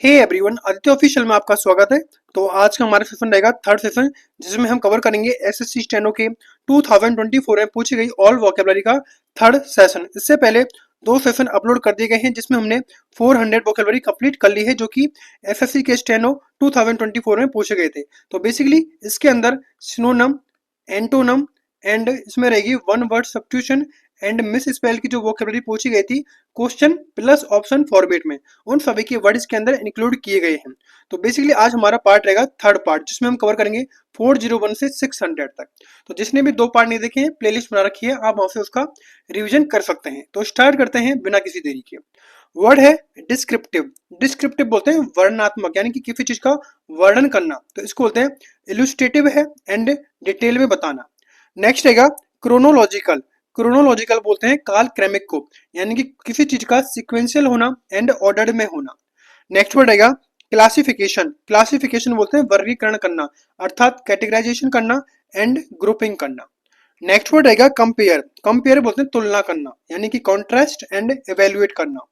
Hey everyone, Aditya official में आपका स्वागत है। तो आज का हमारा सेशन रहेगा थर्ड सेशन, जिसमें हम कवर करेंगे एसएससी स्टेनो के 2024 में पूछी गई ऑल वोकेबलरी का थर्ड सेशन। इससे पहले दो सेशन अपलोड कर दिए गए हैं जिसमें हमने 400 वोकेबलरी कंप्लीट कर ली है, जो कि एसएससी के स्टेनो 2024 में पूछे गए थे। तो बेसिकली इसके अंदर सिनोनिम, एंटोनिम एंड इसमें रहेगी one word substitution and miss spell की जो वोकेबलरी पूछी गई थी क्वेश्चन प्लस ऑप्शन फॉर्मेट में, उन सभी के वर्ड इसके अंदर इंक्लूड किए गए हैं। तो बेसिकली आज हमारा पार्ट रहेगा थर्ड पार्ट, जिसमें हम कवर करेंगे 401 से 600 तक। तो जिसने भी दो पार्ट नहीं देखे हैं, प्लेलिस्ट बना रखी है, आप वहां से उसका रिवीजन कर सकते हैं। तो स्टार्ट करते हैं बिना किसी देरी के। वर्ड है डिस्क्रिप्टिव। डिस्क्रिप्टिव बोलते हैं वर्णनात्मक, यानी कि किसी चीज का वर्णन करना, तो इसको बोलते हैं इलुस्ट्रेटिव है एंड डिटेल में बताना। नेक्स्ट रहेगा क्रोनोलॉजिकल। क्रोनोलॉजिकल बोलते हैं काल क्रमिक को, यानी कि किसी चीज का सिक्वेंशियल होना एंड ऑर्डर में होना। नेक्स्ट वर्ड रहेगा क्लासिफिकेशन। क्लासिफिकेशन बोलते हैं वर्गीकरण करना, अर्थात कैटेगराइजेशन करना एंड ग्रुपिंग करना। नेक्स्ट वर्ड रहेगा कंपेयर। कंपेयर बोलते हैं तुलना करना, यानी कि कॉन्ट्रास्ट एंड एवेल्युएट करना।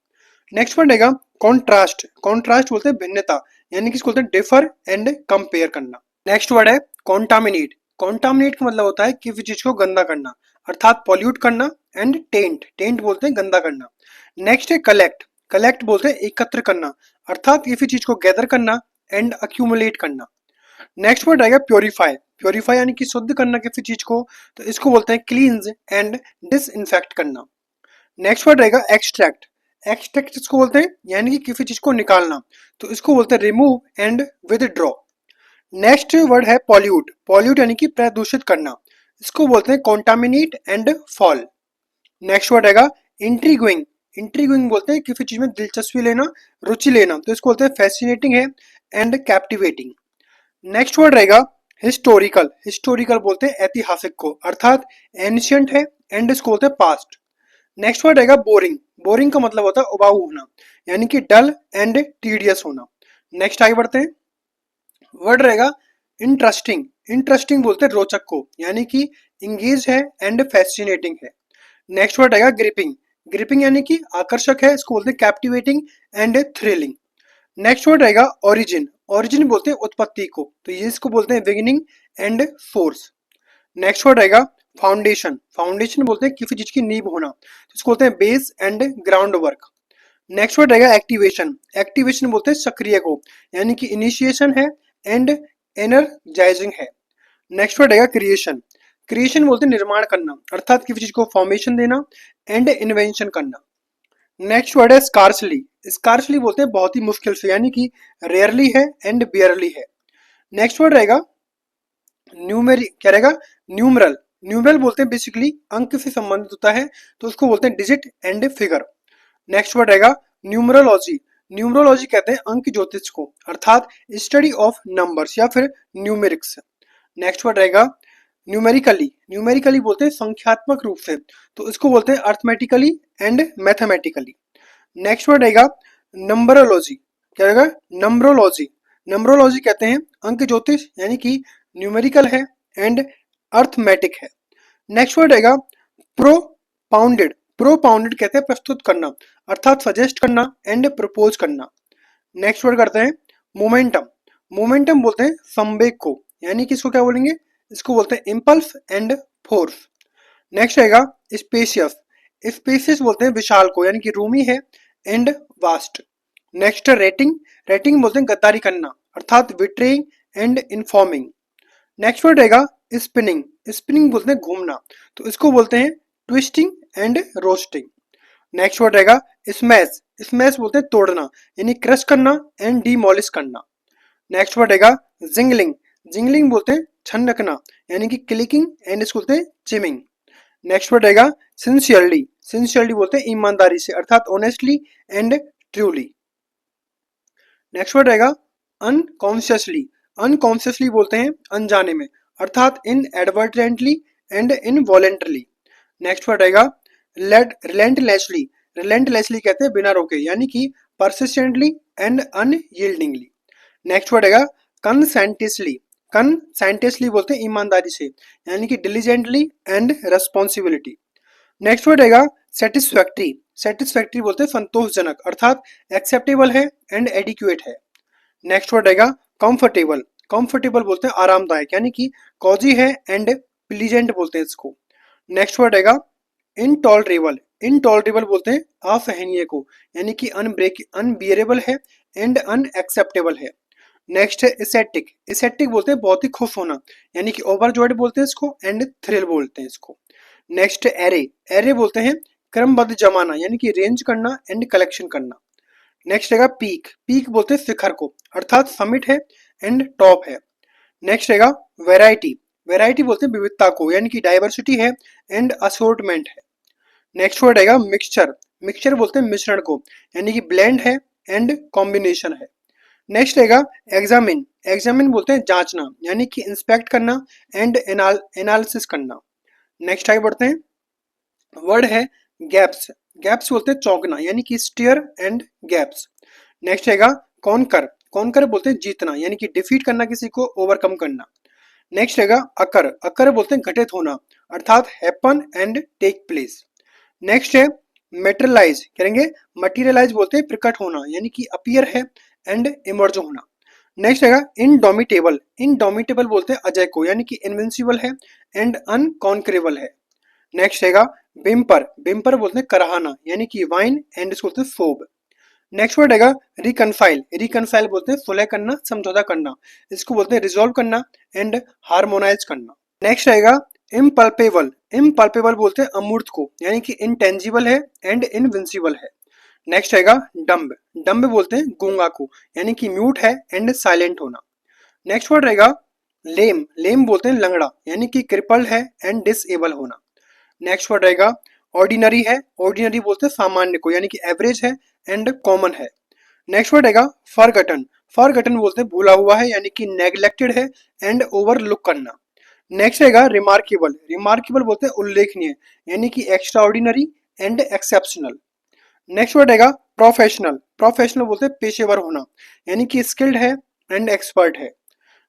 नेक्स्ट वर्ड रहेगा कॉन्ट्रास्ट। कॉन्ट्रास्ट बोलते हैं भिन्नता, यानी कि इसको बोलते हैं डिफर एंड कंपेयर करना। नेक्स्ट वर्ड है कॉन्टामिनेट। कॉन्टामिनेट का मतलब होता है किसी चीज को गंदा करना, अर्थात पॉल्यूट करना। And tent. टेंट बोलते हैं गंदा करना। नेक्स्ट है कलेक्ट। कलेक्ट बोलते हैं एकत्र करना, अर्थात किसी चीज को गैदर करना एंड अक्यूमुलेट करना। नेक्स्ट वर्ड रहेगा प्योरीफाई। प्योरीफाई यानी कि शुद्ध करना किसी चीज को, तो इसको बोलते हैं क्लींस एंड डिसइंफेक्ट करना। नेक्स्ट वर्ड रहेगा एक्सट्रैक्ट। एक्सट्रैक्ट इसको बोलते हैं यानी कि किसी चीज को निकालना, तो इसको बोलते हैं remove and withdraw. Next word है पॉल्यूट। पॉल्यूट यानी कि प्रदूषित करना, इसको बोलते हैं contaminate and fall. Next word रहेगा इंट्रीगोइंग। इंट्रीगोइंग बोलते हैं किसी चीज में दिलचस्पी लेना, रुचि लेना, तो इसको बोलते हैं फैसिनेटिंग है एंड कैप्टिवेटिंग। नेक्स्ट वर्ड रहेगा हिस्टोरिकल। हिस्टोरिकल बोलते हैं ऐतिहासिक को, अर्थात एंशियंट है एंड इसको बोलते हैं पास्ट। नेक्स्ट वर्ड रहेगा बोरिंग। बोरिंग का मतलब होता है उबाऊ होना, यानी कि डल एंड टीडियस होना। नेक्स्ट आगे बढ़ते हैं। वर्ड रहेगा इंटरेस्टिंग। इंटरेस्टिंग बोलते हैं रोचक को, यानी कि इंगेज है एंड फैसिनेटिंग है। नेक्स्ट वर्ड रहेगा ग्रिपिंग। ग्रिपिंग यानी कि आकर्षक है, इसको बोलते हैं captivating and thrilling. Next word रहेगा ओरिजिन। ओरिजिन बोलते हैं उत्पत्ति को, तो ये इसको बोलते हैं beginning and source. Next word रहेगा फाउंडेशन। फाउंडेशन बोलते हैं किसी चीज की नींव होना, तो इसको बोलते हैं base and ground work. Next word रहेगा एक्टिवेशन। एक्टिवेशन बोलते हैं सक्रिय को, यानी कि इनिशिएशन है एंड एनर्जाइजिंग है। नेक्स्ट वर्ड रहेगा क्रिएशन। क्रिएशन बोलते हैं निर्माण करना, अर्थात किसी चीज को फॉर्मेशन देना एंड इन्वेंशन करना। नेक्स्ट वर्ड है स्कार्सली। स्कार्सली बोलते हैं बहुत ही मुश्किल से, यानी कि रेयरली है एंड बियरली है। नेक्स्ट वर्ड रहेगा न्यूमेरी, क्या रहेगा न्यूमरल। न्यूमरल बोलते हैं बेसिकली अंक से संबंधित होता है, तो उसको बोलते हैं digit and figure. Next word रहेगा न्यूमरोलॉजी। न्यूमरोलॉजी कहते हैं अंक ज्योतिष को, अर्थात स्टडी ऑफ नंबर्स या फिर न्यूमेरिक्स। नेक्स्ट वर्ड रहेगा न्यूमेरिकली। न्यूमेरिकली बोलते हैं संख्यात्मक रूप से, तो इसको बोलते हैं अर्थमेटिकली एंड मैथमेटिकली। नेक्स्ट वर्ड रहेगा नंबरोलॉजी। क्या रहेगा नंबरोलॉजी। नंबरोलॉजी कहते हैं अंक ज्योतिष, यानी कि न्यूमेरिकल है एंड अर्थमेटिक है। नेक्स्ट वर्ड रहेगा प्रोपाउंडेड। प्रोपाउंडेड कहते हैं प्रस्तुत करना, अर्थात सजेस्ट करना एंड प्रपोज करना। नेक्स्ट वर्ड करते हैं मोमेंटम। मोमेंटम बोलते हैं संवेग को, यानी कि इसको क्या बोलेंगे, इसको बोलते हैं इम्पल्स एंड फोर्स। नेक्स्ट रहेगा स्पेशियस। स्पेशियस बोलते हैं विशाल को, यानी कि रूमी है and vast. Next rating. Rating बोलते हैं गद्दारी करना, अर्थात विट्रेइंग एंड इन्फॉर्मिंग। नेक्स्ट वर्ड रहेगा स्पिनिंग। स्पिनिंग बोलते हैं घूमना, तो इसको बोलते हैं twisting and roasting. Next word रहेगा स्मैश। स्मैश बोलते हैं तोड़ना, यानी क्रश करना एंड डिमोलिश करना। नेक्स्ट वर्ड रहेगा जिंगलिंग। जिंगलिंग बोलते हैं छनकना, यानी कि क्लिकिंग एंड इसको बोलते हैं चिमिंग। नेक्स्ट वर्ड रहेगा सिंसियरली। सिंसियरली बोलते हैं ईमानदारी से, अर्थात honestly and truly. Next word रहेगा अनकॉन्शियसली। अनकॉन्शियसली बोलते हैं अनजाने में, अर्थात इन advertently and involuntarily. Next word रहेगा रिलेंटलेसली। रिलेंटलेसली कहते हैं बिना रोके, यानी कि परसिस्टेंटली एंड अनयील्डिंगली। नेक्स्ट वर्ड रहेगा कंसेंटियसली। कंसेंटियसली बोलते हैं ईमानदारी से, यानी कि diligently and responsibility. Next word रहेगा सेटिस्फैक्ट्री। सेटिस्फैक्ट्री बोलते हैं संतोषजनक अर्थात एक्सेप्टेबल है एंड एडिक्वेट है। नेक्स्ट वर्ड आएगा कंफर्टेबल। कंफर्टेबल बोलते हैं आरामदायक यानी कि कॉजी है एंड प्लीजेंट बोलते हैं इसको। नेक्स्ट वर्ड आएगा इनटॉलरेबल। इनटॉलरेबल बोलते हैं असहनीय को यानी कि अनबियरेबल है एंड अनएक्सेप्टेबल है। नेक्स्ट है इसेटिक। इसेटिक बोलते हैं बहुत ही खुश होना यानी कि ओवरजॉयड बोलते हैं इसको एंड थ्रिल बोलते हैं इसको। Next array. एरे बोलते हैं क्रमबद्ध जमाना यानी कि रेंज करना एंड कलेक्शन करना। नेक्स्ट रहेगा पीक। पीक बोलते हैं शिखर को अर्थात समिट है एंड टॉप है। नेक्स्ट रहेगा वैरायटी। वैरायटी बोलते हैं विविधता को यानी कि डाइवर्सिटी है एंड असोर्टमेंट है। नेक्स्ट वर्ड रहेगा मिक्सचर। मिक्सचर बोलते हैं मिश्रण को यानी कि ब्लेंड है एंड कॉम्बिनेशन है। नेक्स्ट रहेगा एग्जामिन। एग्जामिन बोलते हैं जांचना यानी कि इंस्पेक्ट करना एंड एनालिसिस करना। नेक्स्ट आगे बढ़ते हैं, वर्ड है गैप्स। गैप्स बोलते हैं चौंकना यानी कि स्टेयर एंड गैप्स। नेक्स्ट रहेगा कॉन्कर। कॉन्कर बोलते हैं जीतना यानी कि डिफीट करना किसी को, ओवरकम करना। नेक्स्ट रहेगा अकर। अकर बोलते हैं घटित होना अर्थात happen and take place. Next है मेटेरियलाइज। करेंगे मटीरियलाइज बोलते हैं प्रकट होना यानी कि अपीयर है एंड इमर्ज होना। नेक्स्ट रहेगा इनडोमिटेबल। इनडोमिटेबल बोलते हैं अजय को यानी कि इनविंसिबल है एंड अनकॉन्करेबल है। नेक्स्ट रहेगा बिम्पर। बिम्पर बोलते हैं कराहना यानी कि वाइन एंड इसको बोलते हैं फोब। नेक्स्ट वर्ड रहेगा रिकनफाइल। रिकनफाइल बोलते हैं सुलह करना, समझौता करना, इसको बोलते हैं रिजोल्व करना एंड हार्मोनाइज करना। नेक्स्ट रहेगा इम्पल्पेबल। इम्पल्पेबल बोलते हैं अमूर्त को यानी कि इनटेंजिबल है एंड इनविंसिबल है। नेक्स्ट रहेगा डम्ब। डम्ब बोलते हैं गूंगा को यानी कि म्यूट है एंड साइलेंट होना। नेक्स्ट वर्ड रहेगा लेम। लेम बोलते हैं लंगड़ा यानी कि क्रिपल्ड है एंड डिसेबल होना। नेक्स्ट वर्ड रहेगा ऑर्डिनरी है। ऑर्डिनरी बोलते हैं सामान्य को यानी कि एवरेज है एंड कॉमन है। नेक्स्ट वर्ड रहेगा फॉरगटन। फॉरगटन बोलते हैं भूला हुआ है यानी कि नेग्लेक्टेड है एंड ओवरलुक करना। नेक्स्ट रहेगा रिमार्केबल। रिमार्केबल बोलते हैं उल्लेखनीय यानी कि extra ordinary and exceptional. Next word रहेगा प्रोफेशनल। प्रोफेशनल बोलते हैं पेशेवर होना यानी कि स्किल्ड है एंड एक्सपर्ट है।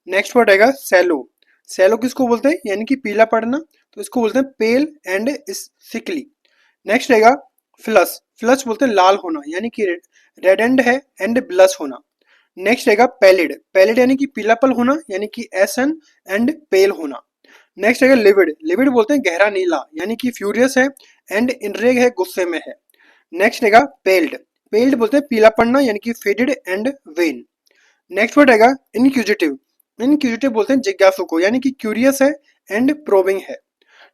नेक्स्ट वर्ड रहेगा सैलो। सैलो किसको बोलते हैं यानी कि पीला पड़ना, तो इसको बोलते हैं पेल एंड सिकली। नेक्स्ट रहेगा फ्लश। फ्लश बोलते हैं लाल होना यानी कि रेडेंड है एंड ब्लश होना। नेक्स्ट रहेगा पैलिड। पैलिड यानी कि पीलापल होना यानी कि एसन एंड पेल होना। नेक्स्ट रहेगा लिविड। लिविड बोलते हैं गहरा नीला यानी कि फ्यूरियस है एंड इनरेग है, गुस्से में है। नेक्स्ट रहेगा पेल्ड। पेल्ड बोलते हैं पीला पड़ना यानी कि faded and when. Next word रहेगा इनक्यूजिटिव। इनक्यूजिटिव बोलते हैं जिज्ञासु को यानी कि क्यूरियस है एंड प्रोबिंग है।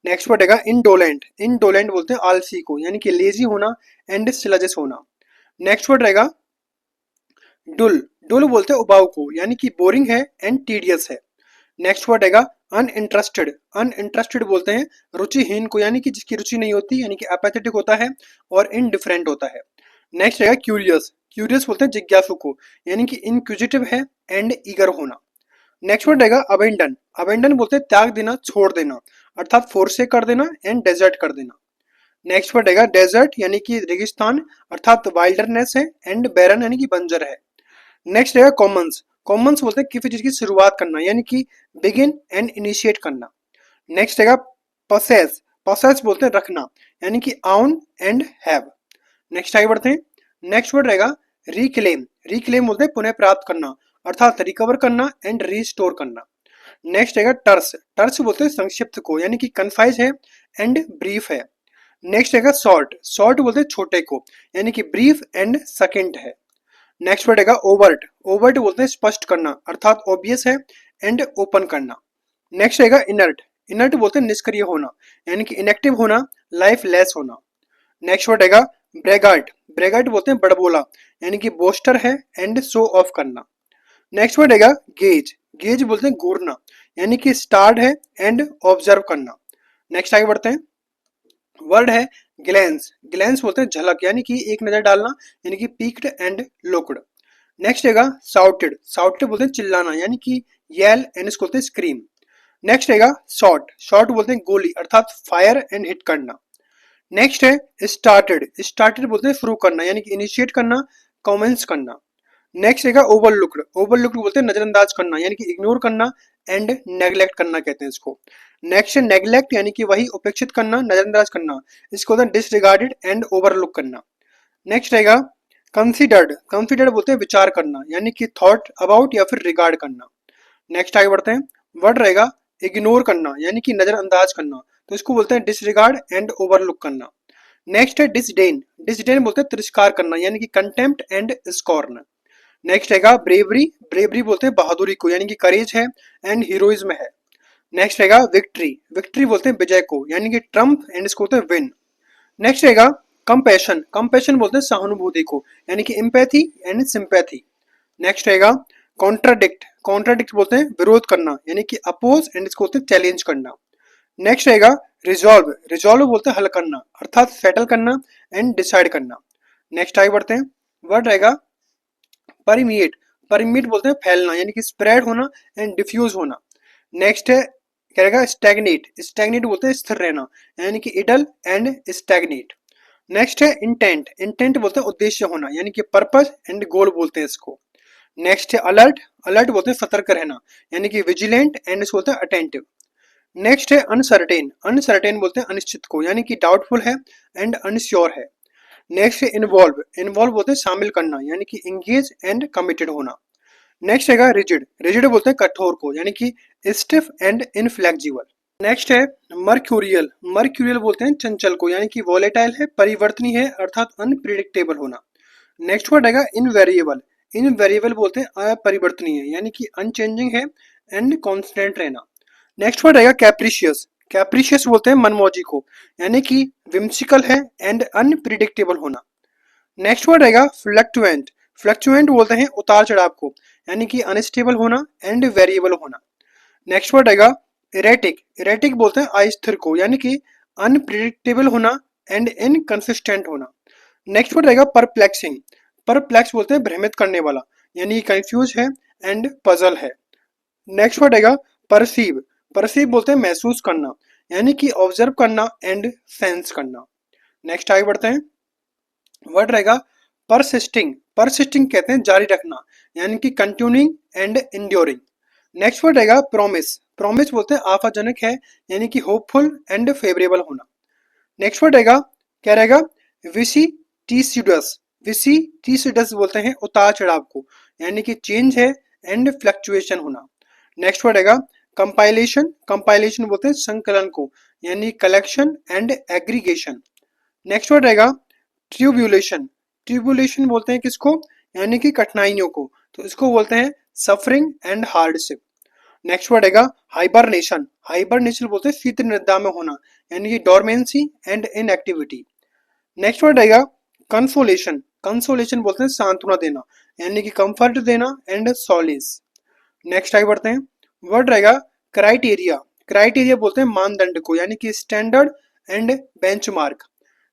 नेक्स्ट वर्ड रहेगा इंडोलेंट। इंडोलेंट बोलते हैं आलसी को यानी कि लेजी होना एंड स्लजिश होना। नेक्स्ट वर्ड रहेगा डुल। डुल बोलते हैं उबाऊ को यानी कि बोरिंग है एंड टीडियस है। नेक्स्ट वर्ड रहेगा अनइंटरेस्टेड। अनइंटरेस्टेड बोलते हैं रुचिहीन को यानी कि जिसकी रुचि नहीं होती यानी कि एपैथेटिक होता है और इनडिफरेंट होता है। नेक्स्ट रहेगा क्यूरियस। क्यूरियस बोलते हैं जिज्ञासु को यानी कि इनक्विजिटिव है एंड ईगर होना। नेक्स्ट वर्ड रहेगा अबेंडन। अबेंडन बोलते हैं त्याग देना, छोड़ देना अर्थात फोर्से कर देना एंड डेजर्ट कर देना। नेक्स्ट वर्ड रहेगा डेजर्ट यानी कि रेगिस्तान अर्थात वाइल्डरनेस है एंड बैरन यानी कि बंजर है। नेक्स्ट रहेगा कॉमन्स। कॉमन्स बोलते हैं किसी चीज की शुरुआत करना यानी कि बिगिन एंड इनिशिएट करना। नेक्स्ट रहेगा पसेस। पसेस बोलते हैं रखना यानी कि आउन एंड हैव। नेक्स्ट आगे बढ़ते हैं, नेक्स्ट वर्ड रहेगा रिक्लेम। रिक्लेम बोलते हैं पुनः प्राप्त करना अर्थात रिकवर करना एंड रिस्टोर करना। नेक्स्ट रहेगा टर्स। टर्स बोलते हैं संक्षिप्त को यानी कि कन्फाइज है एंड ब्रीफ है। नेक्स्ट रहेगा शॉर्ट। शॉर्ट बोलते हैं छोटे को यानी कि ब्रीफ एंड सकेंड है। नेक्स्ट वर्ड रहेगा ओवर्ट। ओवर्ट बोलते हैं स्पष्ट करना अर्थात ऑब्वियस है एंड ओपन करना। नेक्स्ट रहेगा इनर्ट। इनर्ट बोलते हैं निष्क्रिय होना यानी कि इनएक्टिव होना, लाइफ लेस होना। नेक्स्ट वर्ड रहेगा ब्रेगार्ट। ब्रेगार्ट बोलते हैं बड़बोला यानी कि बोस्टर है एंड शो ऑफ करना। नेक्स्ट वर्ड रहेगा गेज। गेज बोलते हैं घूरना यानी कि स्टार्ड है एंड ऑब्जर्व करना। नेक्स्ट आगे बढ़ते हैं, वर्ड है ग्लैंस। ग्लैंस बोलते हैं झलक यानी कि एक नजर डालना यानी कि पीक्ड एंड लुक्ड। नेक्स्ट रहेगा साउटेड। साउटेड बोलते हैं चिल्लाना यानी कि येल एंड इसको बोलते हैं स्क्रीम। नेक्स्ट रहेगा शॉट। शॉट बोलते हैं गोली अर्थात फायर एंड हिट करना। नेक्स्ट है स्टार्टेड। स्टार्टेड बोलते हैं शुरू करना यानी कि इनिशिएट करना, कमेंस करना। नेक्स्ट रहेगा ओवरलुक्ड, ओवरलुक्ड बोलते हैं नजरअंदाज करना यानी कि इग्नोर करना एंड नेग्लेक्ट करना कहते हैं इसको। नेक्स्ट है नेग्लेक्ट यानी कि वही उपेक्षित करना, नजरअंदाज करना, इसको होता है डिसरिगार्डेड एंड ओवरलुक करना। नेक्स्ट रहेगा कंसिडर्ड, कंसिडर्ड बोलते हैं विचार करना यानी कि थॉट अबाउट या फिर रिगार्ड करना। नेक्स्ट आगे बढ़ते हैं, वर्ड रहेगा इग्नोर करना यानी कि नजरअंदाज करना, तो इसको बोलते हैं डिसरिगार्ड एंड ओवरलुक करना। नेक्स्ट है डिसडेन, डिसडेन बोलते हैं तिरस्कार करना यानी कि कंटेम्प्ट एंड स्कॉर्न। नेक्स्ट रहेगा ब्रेवरी, ब्रेवरी बोलते हैं बहादुरी को यानी कि करेज है एंड हीरोइज्म है। नेक्स्ट रहेगा विक्ट्री, विक्ट्री बोलते हैं विजय को यानी कि ट्रम्प एंड इसको बोलते हैं विन। नेक्स्ट रहेगा कंपैशन, कंपैशन बोलते हैं सहानुभूति को यानी कि एम्पैथी एंड सिंपैथी। नेक्स्ट रहेगा कॉन्ट्राडिक्ट, कॉन्ट्राडिक्ट बोलते हैं विरोध करना यानी कि अपोज एंड इसको बोलते हैं चैलेंज करना। नेक्स्ट रहेगा रिजॉल्व, रिजॉल्व बोलते हैं हल करना अर्थात सेटल करना एंड डिसाइड करना। नेक्स्ट आगे बढ़ते हैं, वर्ड रहेगा परमिएट, परमिएट बोलते हैं फैलना यानी कि स्प्रेड होना एंड डिफ्यूज होना। नेक्स्ट है क्या रहेगा स्टैग्नेट, स्टैग्नेट बोलते हैं स्थिर रहना यानी कि इडल एंड स्टैग्नेट। नेक्स्ट है इंटेंट, इंटेंट बोलते हैं उद्देश्य होना यानी कि पर्पस एंड गोल बोलते हैं इसको। नेक्स्ट है अलर्ट, अलर्ट बोलते हैं सतर्क रहना यानी कि विजिलेंट एंड इसको बोलते हैं अटेंटिव। नेक्स्ट है अनसर्टेन, अनसर्टेन बोलते हैं अनिश्चित को यानी कि डाउटफुल है एंड अनश्योर है। नेक्स्ट है इन्वॉल्व, इन्वॉल्व बोलते हैं शामिल करना यानी कि एंगेज एंड कमिटेड होना। नेक्स्ट हैगा रिजिड, रिजिड बोलते हैं कठोर को यानी कि स्टिफ एंड इनफ्लेक्सिबल। नेक्स्ट है मर्क्यूरियल, मर्क्यूरियल बोलते हैं चंचल को यानी कि वोलेटाइल है, परिवर्तनीय है अर्थात अनप्रिडिक्टेबल होना। नेक्स्ट वर्ड हैगा इनवेरिएबल, इनवेरिएबल बोलते हैं अपरिवर्तनीय यानी कि अनचेंजिंग है एंड कांस्टेंट रहना। नेक्स्ट वर्ड रहेगा कैप्रिशियस, कैप्रिशियस बोलते हैं मनमौजी को यानी कि विम्सिकल है एंड अनप्रिडिक्टेबल होना। नेक्स्ट वर्ड रहेगा फ्लक्चुएंट, फ्लक्चुएंट बोलते हैं उतार चढ़ाव को यानी कि अनस्टेबल होना एंड वेरिएबल होना। नेक्स्ट वर्ड रहेगा इरेटिक, इरेटिक बोलते हैं अस्थिर को यानी कि अनप्रिडिक्टेबल होना एंड इनकंसिस्टेंट होना। नेक्स्ट वर्ड रहेगा परप्लेक्सिंग, परप्लेक्स बोलते हैं भ्रमित करने वाला यानी कि कंफ्यूज है एंड पजल है। नेक्स्ट वर्ड रहेगा परसीव, परसीव बोलते हैं महसूस करना यानी कि ऑब्जर्व करना एंड सेंस करना। नेक्स्ट आगे बढ़ते हैं, वर्ड रहेगा परसिस्टिंग, परसिस्टिंग कहते हैं जारी रखना यानी कि continuing and enduring. Next word रहेगा प्रोमिस, प्रोमिस बोलते हैं आशाजनक है यानी कि होपफुल एंड फेवरेबल होना। नेक्स्ट वर्ड रहेगा क्या रहेगा विसिटिसिडस, विसिटिसिडस बोलते हैं उतार चढ़ाव को यानी कि चेंज है एंड फ्लक्चुएशन होना। नेक्स्ट वर्ड रहेगा कंपाइलेशन, कंपाइलेशन बोलते हैं संकलन को यानी collection and aggregation. Next word रहेगा ट्यूब्यूलेशन, ट्यूब्यूलेशन बोलते हैं किसको यानी कि कठिनाइयों को, तो इसको बोलते हैं suffering and hardship. Next word रहेगा हाइबरनेशन, हाइबरनेशन बोलते हैं शीत निद्रा में होना यानी कि dormancy and inactivity. Next word रहेगा कंसोलेशन, कंसोलेशन बोलते हैं सांत्वना देना यानी कि कंफर्ट देना एंड सॉलिस। नेक्स्ट आगे बढ़ते हैं, वर्ड रहेगा क्राइटेरिया, क्राइटेरिया बोलते हैं मानदंड को यानी कि स्टैंडर्ड एंड बेंचमार्क।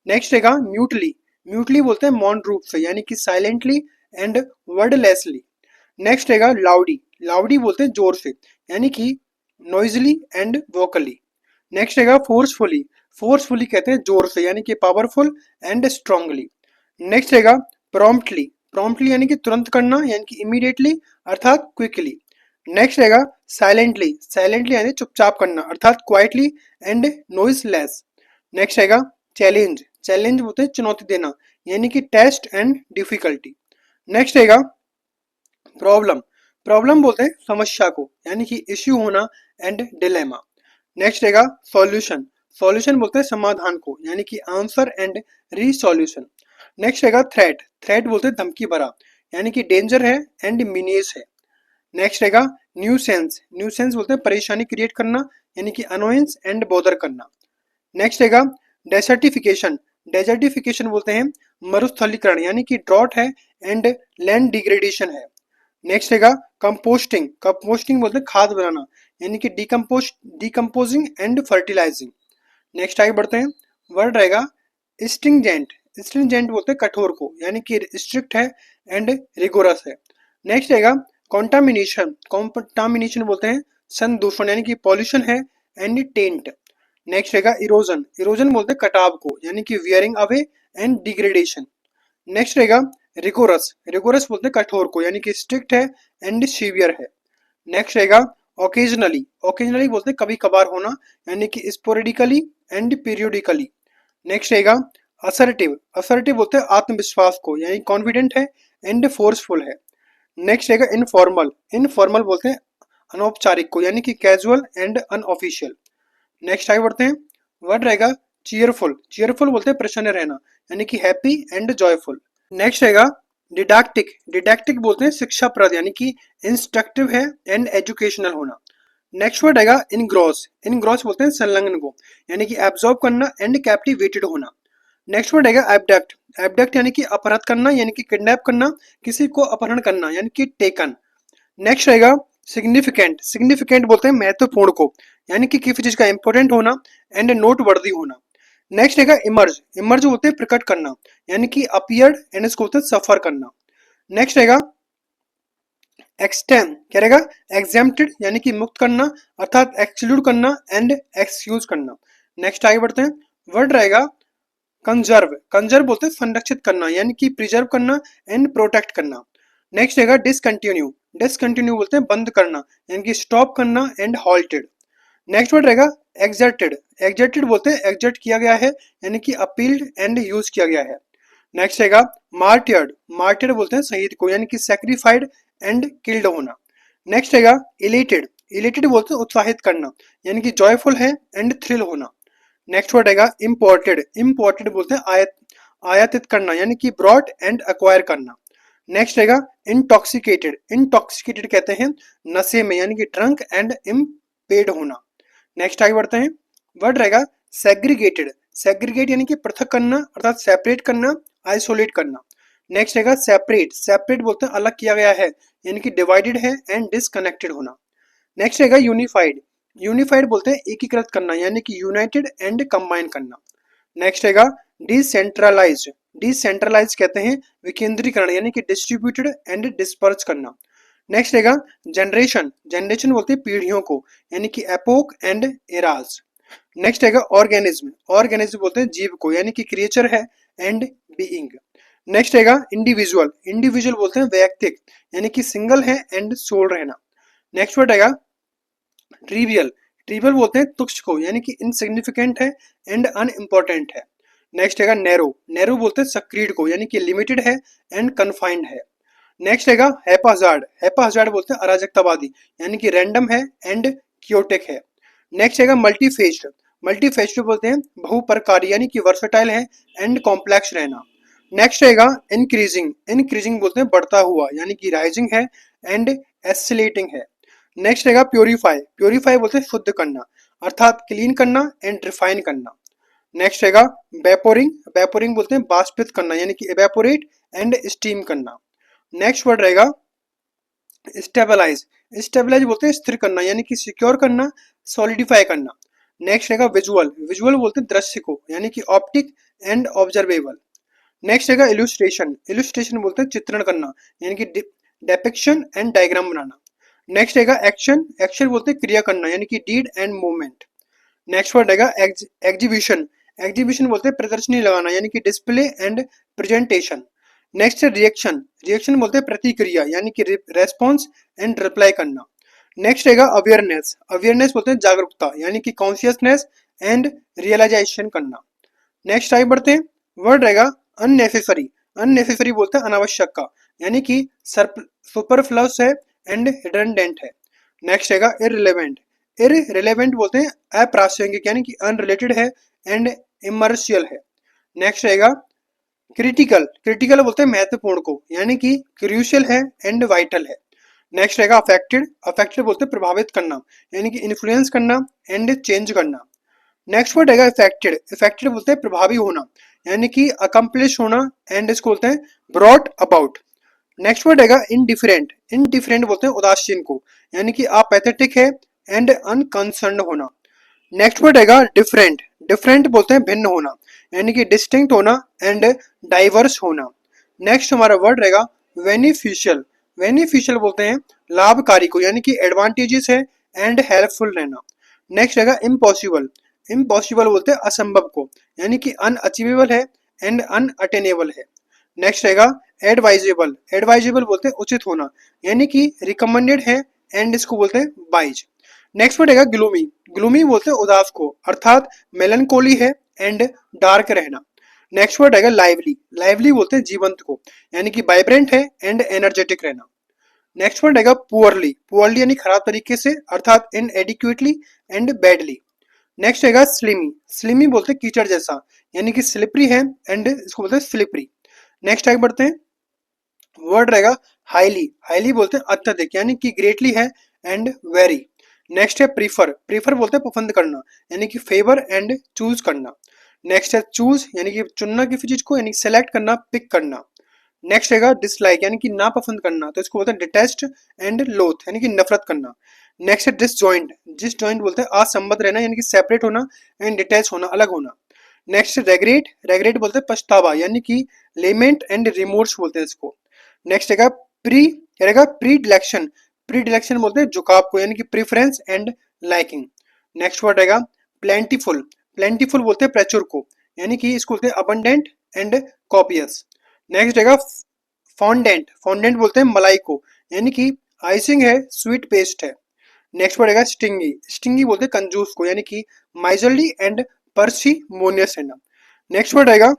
नेक्स्ट रहेगा म्यूटली, म्यूटली बोलते हैं मौन रूप से यानी कि साइलेंटली एंड वर्डलेसली। नेक्स्ट रहेगा लाउडी, लाउडी बोलते हैं जोर से यानी कि नॉइजली एंड वोकली। नेक्स्ट रहेगा फोर्सफुली, फोर्सफुली कहते हैं जोर से यानी कि पावरफुल एंड स्ट्रांगली। नेक्स्ट रहेगा प्रॉम्प्टली, प्रॉम्प्टली यानी कि तुरंत करना यानी कि इमीडिएटली अर्थात क्विकली। नेक्स्ट रहेगा साइलेंटली, साइलेंटली यानी चुपचाप करना अर्थात क्वाइटली एंड नॉइसलेस। नेक्स्ट रहेगा चैलेंज, चैलेंज बोलते हैं चुनौती देना यानी कि टेस्ट एंड डिफिकल्टी। नेक्स्ट रहेगा प्रॉब्लम, प्रॉब्लम बोलते हैं समस्या को यानी कि इश्यू होना एंड डिलेमा। नेक्स्ट रहेगा सॉल्यूशन, सॉल्यूशन बोलते हैं समाधान को यानी कि आंसर एंड रीसॉल्यूशन। नेक्स्ट रहेगा थ्रेट, थ्रेट बोलते हैं धमकी भरा यानी कि डेंजर है एंड मीनियस है। नेक्स्ट रहेगा न्यूसेंस, न्यूसेंस बोलते हैं परेशानी क्रिएट करना यानी कि अनोयंस एंड बॉदर करना। नेक्स्ट रहेगा डेसर्टिफिकेशन, डेजर्टिफिकेशन बोलते हैं मरुस्थलीकरण यानी कि ड्रॉट है एंड लैंड डिग्रेडेशन है। नेक्स्ट रहेगा कंपोस्टिंग, कंपोस्टिंग बोलते हैं खाद बनाना यानी कि डिकम्पोजिंग एंड फर्टिलाइजिंग। नेक्स्ट आगे बढ़ते हैं, वर्ड रहेगा स्ट्रिंजेंट, स्ट्रिंजेंट बोलते हैं कठोर को यानी कि स्ट्रिक्ट है एंड रिगोरस है। नेक्स्ट रहेगा कॉन्टामिनेशन, कॉन्टामिनेशन बोलते हैं संदूषण यानी कि पॉल्यूशन है एंड टेंट। नेक्स्ट रहेगा इरोजन, इरोजन बोलते हैं कटाव को यानी कि wearing away and degradation. Next रहेगा रिगोरस, रिगोरस बोलते हैं कठोर को, यानी कि स्ट्रिक्ट है एंड सीवियर है। नेक्स्ट रहेगा ओकेजनली, ओकेजनली बोलते हैं कभी कभार होना, यानी कि स्पोरेडिकली एंड पीरियोडिकली। नेक्स्ट रहेगा असर्टिव, असर्टिव बोलते हैं आत्मविश्वास को, यानी कॉन्फिडेंट है एंड फोर्सफुल है। नेक्स्ट रहेगा इनफॉर्मल, इनफॉर्मल बोलते हैं अनौपचारिक को, यानी कि कैजुअल एंड अनऑफिशियल। नेक्स्ट आगे बढ़ते हैं, वर्ड रहेगा चीयरफुल, चीयरफुल बोलते हैं प्रसन्न रहना, यानी कि हैप्पी एंड जॉयफुल। नेक्स्ट रहेगा डिडैक्टिक, डिडैक्टिक बोलते हैं शिक्षाप्रद, यानी कि इंस्ट्रक्टिव है एंड एजुकेशनल होना। नेक्स्ट वर्ड रहेगा इनग्रॉस, इनग्रॉस बोलते हैं संलग्न को, यानी कि एब्जॉर्ब करना एंड कैप्टिवेटेड होना। नेक्स्ट वर्ड रहेगा एबडक्ट, एबडक्ट यानी कि अपहृत करना, यानी कि किडनैप करना, किसी को अपहरण करना, यानी कि टेकन। नेक्स्ट रहेगा सिग्निफिकेंट, सिग्निफिकेंट बोलते हैं महत्वपूर्ण को, यानी कि किसी चीज का इंपॉर्टेंट होना एंड नोट वर्दी होना। नेक्स्ट रहेगा इमर्ज, इमर्ज बोलते हैं प्रकट करना, यानी कि अपीयर्ड एंड इसको बोलते हैं सफर करना। नेक्स्ट रहेगा एक्सटेम, क्या रहेगा एग्जेम्प्टेड, यानी कि मुक्त करना अर्थात एक्सक्लूड करना एंड एक्सक्यूज करना। नेक्स्ट आगे बढ़ते हैं, वर्ड रहेगा कंजर्व, कंजर्व बोलते हैं संरक्षित करना, यानी कि प्रिजर्व करना एंड प्रोटेक्ट करना। नेक्स्ट रहेगा डिसकंटिन्यू, डिसकंटिन्यू बोलते हैं बंद करना, यानी कि स्टॉप करना एंड हॉल्टेड। नेक्स्ट वर्ड रहेगा एग्जर्टेड, एग्जर्टेड बोलते हैं एग्जर्ट किया गया है, यानी कि अपील्ड एंड यूज किया गया है। नेक्स्ट रहेगा मार्टियर्ड, मार्टियर्ड बोलते हैं शहीद को, यानी कि सैक्रिफाइड एंड किल्ड होना। नेक्स्ट रहेगा इलेटेड, इलेटेड बोलते हैं उत्साहित करना, यानी कि जॉयफुल है एंड थ्रिल होना। नेक्स्ट वर्ड रहेगा इम्पोर्टेड, इम्पोर्टेड बोलते हैं आयातित करना, यानी कि ब्रॉड एंड अक्वायर करना। नेक्स्ट रहेगा इंटॉक्सिकेटेड, इंटॉक्सिकेटेड कहते हैं नशे में, यानी कि ड्रंक एंड इम्पेड होना। नेक्स्ट आगे बढ़ते हैं, वर्ड रहेगा सेग्रीगेटेड, सेग्रीगेट यानी कि पृथक करना अर्थात सेपरेट करना, आइसोलेट करना। नेक्स्ट रहेगा सेपरेट, सेपरेट बोलते हैं अलग किया गया है, यानी कि डिवाइडेड है एंड डिसकनेक्टेड होना। नेक्स्ट रहेगा यूनिफाइड, यूनिफाइड बोलते हैं एकीकृत करना, यानी कि यूनाइटेड एंड कंबाइन करना। नेक्स्ट रहेगा डिसेंट्रलाइज्ड, डिसेंट्रलाइज कहते हैं विकेंद्रीकरण, यानी कि डिस्ट्रीब्यूटेड एंड डिस्पर्स करना। नेक्स्ट रहेगा जनरेशन, जनरेशन बोलते हैं पीढ़ियों को, यानी कि एपोक एंड एराज। नेक्स्ट रहेगा ऑर्गेनिज्म, ऑर्गेनिज्म बोलते हैं जीव को, यानी कि क्रिएचर है एंड बीइंग। नेक्स्ट रहेगा इंडिविजुअल, इंडिविजुअल बोलते हैं वैयक्तिक, यानी कि सिंगल है एंड सोल रहना। नेक्स्ट वर्ड रहेगा ट्रिवियल, ट्रिवियल बोलते हैं तुच्छ को, यानी कि इनसिग्निफिकेंट है एंड अनइम्पोर्टेंट है। नेक्स्ट रहेगा नैरो, नैरो बोलते हैं सक्रीड को, यानी कि लिमिटेड है एंड कन्फाइंड है। नेक्स्ट रहेगा हैपाजार्ड, हैपाजार्ड बोलते हैं अराजकतावादी, यानी कि रैंडम है एंड क्योटिक है। नेक्स्ट रहेगा मल्टीफेस्ड, मल्टीफेस्ड बोलते हैं बहुप्रकारी, यानी कि वर्सटाइल है एंड कॉम्प्लेक्स रहना। नेक्स्ट रहेगा इंक्रीजिंग, इंक्रीजिंग बोलते हैं बढ़ता हुआ, यानी कि राइजिंग है एंड एस्सिलेटिंग है। नेक्स्ट रहेगा प्योरीफाई, प्योरीफाई बोलते हैं शुद्ध करना अर्थात क्लीन करना एंड रिफाइन करना। नेक्स्ट रहेगा वेपोरिंग, वेपोरिंग बोलते हैं बाष्पित करना, यानी कि एवेपोरेट एंड स्टीम करना। नेक्स्ट वर्ड रहेगा स्टेबलाइज, स्टेबलाइज बोलते हैं स्थिर करना, यानी कि सिक्योर करना, सॉलिडिफाई करना। नेक्स्ट रहेगा विजुअल, विजुअल बोलते हैं दृश्य को, यानी कि ऑप्टिक एंड ऑब्जर्वेबल। नेक्स्ट रहेगा इल्यूस्ट्रेशन, इल्यूस्ट्रेशन बोलते हैं चित्रण करना, यानी कि डेपिक्शन एंड डायग्राम बनाना। नेक्स्ट रहेगा एक्शन, एक्शन बोलते हैं क्रिया करना, यानी कि deed and movement. Next word रहेगा एग्जीबिशन, एग्जीबिशन बोलते हैं प्रदर्शनी लगाना, यानी कि डिस्प्ले एंड प्रेजेंटेशन। नेक्स्ट है रिएक्शन, रिएक्शन बोलते हैं प्रतिक्रिया, यानी कि रेस्पॉन्स एंड रिप्लाई करना। नेक्स्ट रहेगा अवेयरनेस, अवेयरनेस बोलते हैं जागरूकता, यानी कि कॉन्शियसनेस एंड रियलाइजेशन करना। नेक्स्ट आगे बढ़ते हैं, वर्ड रहेगा अननेसेसरी, अननेसेसरी बोलते हैं अनावश्यक का, यानी कि सुपरफ्लस है एंड रिडंडेंट है। नेक्स्ट रहेगा इररिलेवेंट, इररिलेवेंट बोलते हैं अप्रासंगिक, यानी कि अनरिलेटेड है एंड इमर्शियल है। नेक्स्ट रहेगा क्रिटिकल, क्रिटिकल बोलते हैं महत्वपूर्ण को, यानी कि क्रूशियल है एंड वाइटल है। नेक्स्ट रहेगा अफेक्टेड, अफेक्टेड बोलते हैं प्रभावित करना, यानी कि इन्फ्लुएंस करना एंड चेंज करना। नेक्स्ट वर्ड रहेगा इफेक्टेड, इफेक्टेड बोलते हैं प्रभावी होना, यानी कि अकम्प्लिश होना एंड इसको बोलते हैं ब्रॉट अबाउट। नेक्स्ट वर्ड रहेगा इनडिफरेंट, इनडिफरेंट बोलते हैं उदासीन को, यानी कि अपैथेटिक है एंड अनकंसर्न होना। नेक्स्ट वर्ड रहेगा डिफरेंट, डिफरेंट बोलते हैं भिन्न होना, यानी कि डिस्टिंक्ट होना एंड डाइवर्स होना। नेक्स्ट हमारा वर्ड रहेगा बेनिफिशियल, बेनिफिशियल बोलते हैं लाभकारी को, यानी कि एडवांटेजेस है एंड हेल्पफुल रहना। नेक्स्ट रहेगा इम्पॉसिबल, इम्पॉसिबल बोलते हैं असंभव को, यानी कि अनअचीवेबल है एंड अनअटेनेबल है। नेक्स्ट रहेगा एडवाइजेबल, एडवाइजेबल बोलते हैं उचित होना, यानी कि रिकमेंडेड है, एंड इसको बोलते हैं वाइज। नेक्स्ट वर्ड रहेगा ग्लूमी, ग्लूमी बोलते हैं उदास को, अर्थात मेलनकोली है एंड डार्क रहना। नेक्स्ट वर्ड रहेगा लाइवली, लाइवली बोलते हैं जीवंत को, यानी कि वाइब्रेंट है एंड एनर्जेटिक रहना। नेक्स्ट वर्ड रहेगा पुअरली, पुअरली यानी खराब तरीके से, अर्थात इनएडिक्वेटली एंड बैडली। नेक्स्ट रहेगा स्लिमी, स्लिमी बोलते हैं कीचड़ जैसा, यानी कि स्लिपरी है एंड इसको बोलते हैं स्लिपरी। नेक्स्ट आगे बढ़ते हैं, वर्ड रहेगा हाईली, हाईली बोलते हैं अत्यधिक, यानी कि ग्रेटली है एंड वेरी। नेक्स्ट है प्रीफर, प्रीफर बोलते हैं पसंद करना, यानी कि फेवर एंड चूज करना। नेक्स्ट है चूज, यानी कि चुनना किसी चीज को, यानी सेलेक्ट करना, पिक करना। नेक्स्ट रहेगा डिसलाइक, यानी कि नापसंद करना, तो इसको बोलते हैं डिटेस्ट एंड लोथ, यानी कि नफरत करना। नेक्स्ट है डिसजॉइंट, डिसजॉइंट बोलते हैं असंबद्ध रहना, यानी कि सेपरेट होना एंड डिटैच होना, अलग होना। नेक्स्ट रेग्रेट, रेग्रेट बोलते हैं पछतावा, यानी कि लेमेंट एंड रिमोर्स बोलते हैं इसको। नेक्स्ट रहेगा प्री, रहेगा प्रीडिलेक्शन, प्रीडिलेक्शन बोलते हैं झुकाव को, यानी कि preference and liking. Next word रहेगा प्लेंटीफुल, प्लेंटीफुल बोलते हैं प्रचुर को, यानी कि इसको बोलते हैं अबंडेंट एंड कॉपियस। नेक्स्ट रहेगा फॉन्डेंट, फॉन्डेंट बोलते हैं मलाई को, यानी कि आइसिंग है, स्वीट पेस्ट है। नेक्स्ट वर्ड रहेगा स्टिंगी, स्टिंगी बोलते हैं कंजूस को, यानी कि माइजरली एंड पर्सिमोनियस रहना। नेक्स्ट वर्ड रहेगा,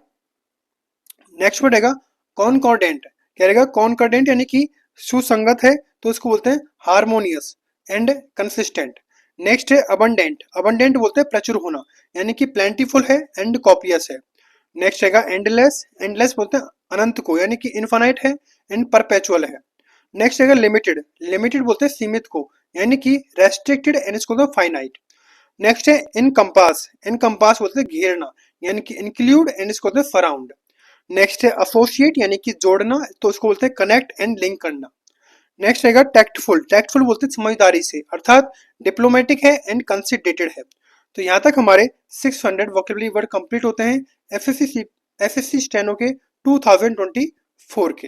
नेक्स्ट वर्ड रहेगा कॉनकॉर्डेंट, क्या रहेगा कॉनकॉर्डेंट, यानी कि सुसंगत है, तो इसको बोलते हैं हारमोनियस एंड कंसिस्टेंट। नेक्स्ट है अबंडेंट, अबंडेंट बोलते हैं प्रचुर होना, यानी कि प्लेंटीफुल है एंड कॉपियस है। नेक्स्ट रहेगा एंडलेस, एंडलेस बोलते हैं अनंत को, यानी कि इनफाइनाइट है एंड परपेचुअल है। नेक्स्ट रहेगा लिमिटेड, लिमिटेड बोलते हैं सीमित को, यानी कि रेस्ट्रिक्टेड एंड इसको बोलते हैं फाइनाइट। नेक्स्ट है इनकम्पास, इनकम्पास बोलते हैं घेरना, यानी कि इंक्लूड एंड इसको बोलते हैं सराउंड। नेक्स्ट है एसोसिएट, यानी कि जोड़ना, तो इसको बोलते हैं कनेक्ट एंड लिंक करना। नेक्स्ट रहेगा टैक्टफुल, टैक्टफुल बोलते हैं समझदारी से, अर्थात डिप्लोमेटिक है एंड कंसिडरेटेड है। तो यहाँ तक हमारे 600 वोकेबुलरी वर्ड कंप्लीट होते हैं एसएससी स्टेनो के 2024 के।